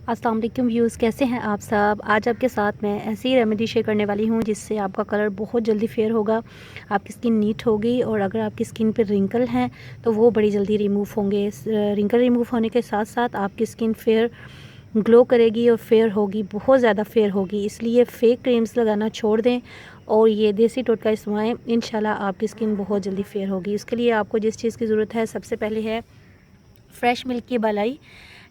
अस्सलाम वालेकुम व्यूज़, कैसे हैं आप सब। आज आपके साथ मैं ऐसी रेमेडी शेयर करने वाली हूँ जिससे आपका कलर बहुत जल्दी फेयर होगा, आपकी स्किन नीट होगी और अगर आपकी स्किन पे रिंकल हैं तो वो बड़ी जल्दी रिमूव होंगे। रिंकल रिमूव होने के साथ साथ आपकी स्किन फेयर ग्लो करेगी और फेयर होगी, बहुत ज़्यादा फेयर होगी। इसलिए फ़ेक क्रीम्स लगाना छोड़ दें और ये देसी टोटका इस्तेमालें, इंशाल्लाह आपकी स्किन बहुत जल्दी फेयर होगी। इसके लिए आपको जिस चीज़ की ज़रूरत है, सबसे पहले है फ्रेश मिल्क की मलाई।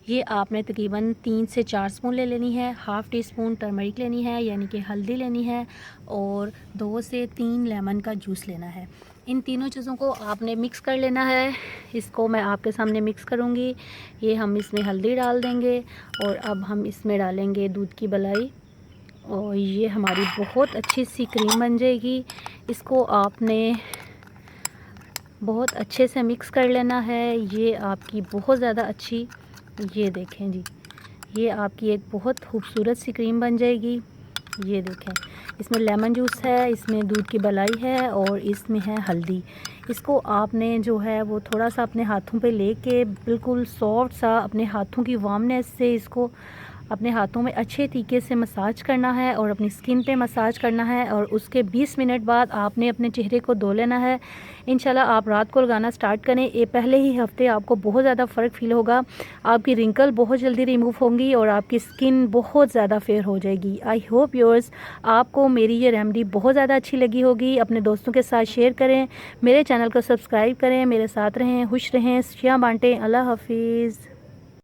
ये आपने तकरीबन 3 से 4 स्पून ले लेनी है। हाफ़ टी स्पून टर्मरिक लेनी है यानी कि हल्दी लेनी है और 2 से 3 लेमन का जूस लेना है। इन तीनों चीज़ों को आपने मिक्स कर लेना है। इसको मैं आपके सामने मिक्स करूँगी। ये हम इसमें हल्दी डाल देंगे और अब हम इसमें डालेंगे दूध की मलाई और ये हमारी बहुत अच्छी सी क्रीम बन जाएगी। इसको आपने बहुत अच्छे से मिक्स कर लेना है। ये आपकी बहुत ज़्यादा अच्छी, ये देखें जी, ये आपकी एक बहुत खूबसूरत सी क्रीम बन जाएगी। ये देखें, इसमें लेमन जूस है, इसमें दूध की मलाई है और इसमें है हल्दी। इसको आपने जो है वो थोड़ा सा अपने हाथों पे लेके बिल्कुल सॉफ्ट सा अपने हाथों की वार्मनेस से इसको अपने हाथों में अच्छे तरीके से मसाज करना है और अपनी स्किन पे मसाज करना है और उसके 20 मिनट बाद आपने अपने चेहरे को धो लेना है। इंशाल्लाह आप रात को लगाना स्टार्ट करें, ये पहले ही हफ्ते आपको बहुत ज़्यादा फ़र्क फ़ील होगा। आपकी रिंकल बहुत जल्दी रिमूव होंगी और आपकी स्किन बहुत ज़्यादा फेयर हो जाएगी। आई होप व्यूअर्स आपको मेरी ये रेमेडी बहुत ज़्यादा अच्छी लगी होगी। अपने दोस्तों के साथ शेयर करें, मेरे चैनल को सब्सक्राइब करें, मेरे साथ रहें, खुश रहें, खुशियाँ बांटें। अल्लाह हाफिज़।